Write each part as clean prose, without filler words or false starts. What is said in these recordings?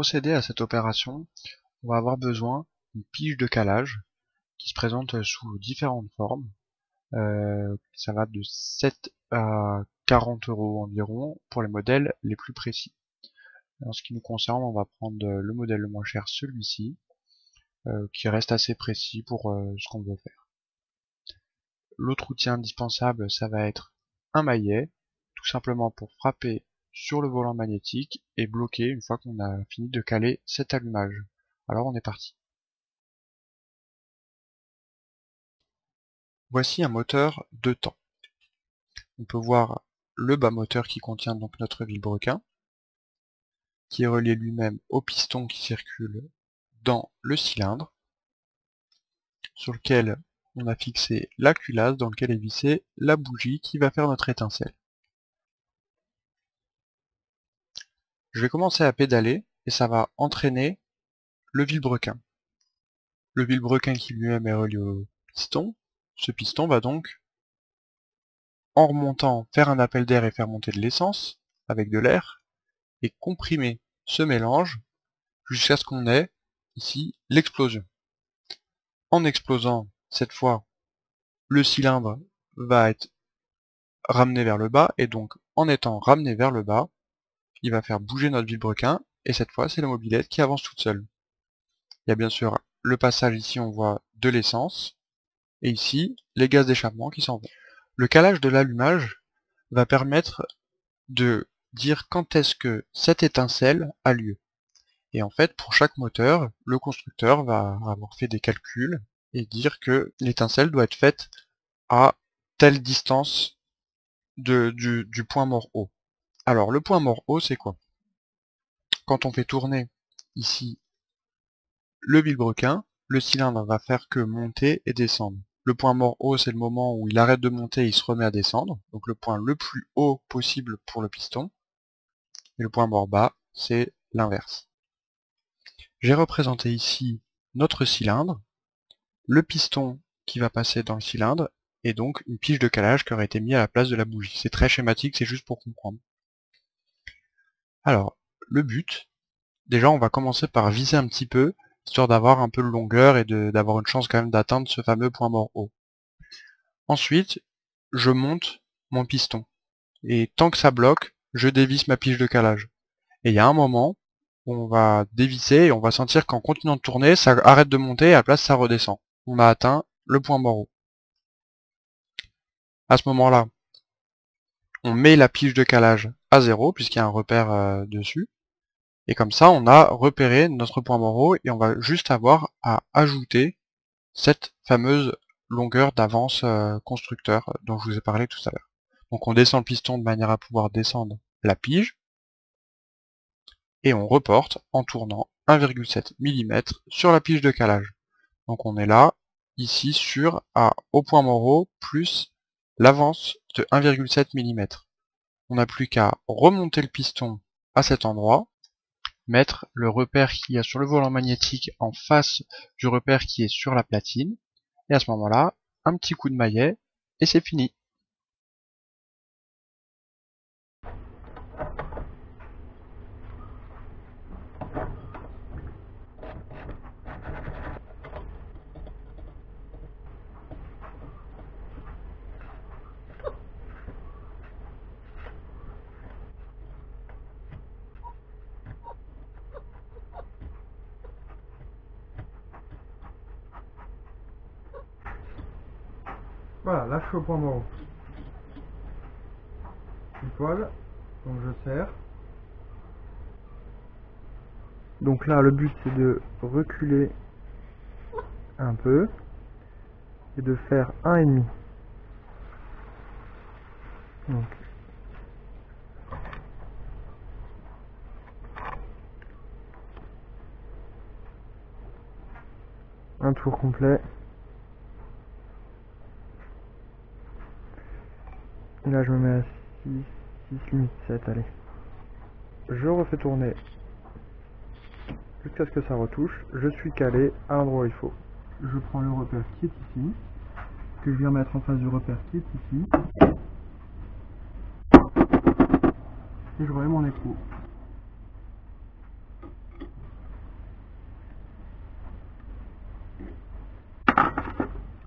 procéder à cette opération, on va avoir besoin d'une pige de calage qui se présente sous différentes formes. Ça va de 7 à 40 € environ pour les modèles les plus précis. En ce qui nous concerne, on va prendre le modèle le moins cher, celui-ci, qui reste assez précis pour ce qu'on veut faire. L'autre outil indispensable, ça va être un maillet, tout simplement pour frapper sur le volant magnétique et bloquer une fois qu'on a fini de caler cet allumage. Alors on est parti. Voici un moteur 2 temps. On peut voir le bas moteur qui contient donc notre vilebrequin, qui est relié lui-même au piston qui circule dans le cylindre, sur lequel on a fixé la culasse dans lequel est vissée la bougie qui va faire notre étincelle. Je vais commencer à pédaler et ça va entraîner le vilebrequin. Le vilebrequin qui lui-même est relié au piston. Ce piston va donc, en remontant, faire un appel d'air et faire monter de l'essence avec de l'air et comprimer ce mélange jusqu'à ce qu'on ait ici l'explosion. En explosant, cette fois, le cylindre va être ramené vers le bas et donc en étant ramené vers le bas, il va faire bouger notre vilebrequin et cette fois c'est la mobilette qui avance toute seule. Il y a bien sûr le passage ici, on voit de l'essence et ici les gaz d'échappement qui s'en vont. Le calage de l'allumage va permettre de dire quand est-ce que cette étincelle a lieu. Et en fait, pour chaque moteur, le constructeur va avoir fait des calculs et dire que l'étincelle doit être faite à telle distance du point mort haut. Alors, le point mort haut, c'est quoi? Quand on fait tourner ici le vilebrequin, le cylindre va faire que monter et descendre. Le point mort haut, c'est le moment où il arrête de monter et il se remet à descendre, donc le point le plus haut possible pour le piston. Et le point mort bas, c'est l'inverse. J'ai représenté ici notre cylindre, le piston qui va passer dans le cylindre, et donc une pige de calage qui aurait été mise à la place de la bougie. C'est très schématique, c'est juste pour comprendre. Alors, le but, déjà on va commencer par visser un petit peu, histoire d'avoir un peu de longueur et d'avoir une chance quand même d'atteindre ce fameux point mort haut. Ensuite, je monte mon piston. Et tant que ça bloque, je dévisse ma pige de calage. Et il y a un moment où on va dévisser et on va sentir qu'en continuant de tourner, ça arrête de monter et à la place ça redescend. On a atteint le point mort haut. À ce moment-là, on met la pige de calage à 0 puisqu'il y a un repère dessus. Et comme ça, on a repéré notre point mort haut et on va juste avoir à ajouter cette fameuse longueur d'avance constructeur dont je vous ai parlé tout à l'heure. Donc on descend le piston de manière à pouvoir descendre la pige et on reporte en tournant 1,7 mm sur la pige de calage. Donc on est là, ici sur au point mort haut plus l'avance de 1,7 mm. On n'a plus qu'à remonter le piston à cet endroit, mettre le repère qu'il y a sur le volant magnétique en face du repère qui est sur la platine, et à ce moment-là, un petit coup de maillet, et c'est fini. Voilà, là je suis au point mort. Une poêle, donc je serre. Donc là le but c'est de reculer un peu et de faire 1,5. Donc un tour complet. Et là je me mets à 6 limite 7, allez. Je refais tourner jusqu'à ce que ça retouche. Je suis calé à l'endroit où il faut. Je prends le repère qui est ici, que je viens mettre en face du repère qui est ici. Et je remets mon écrou.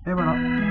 Et voilà.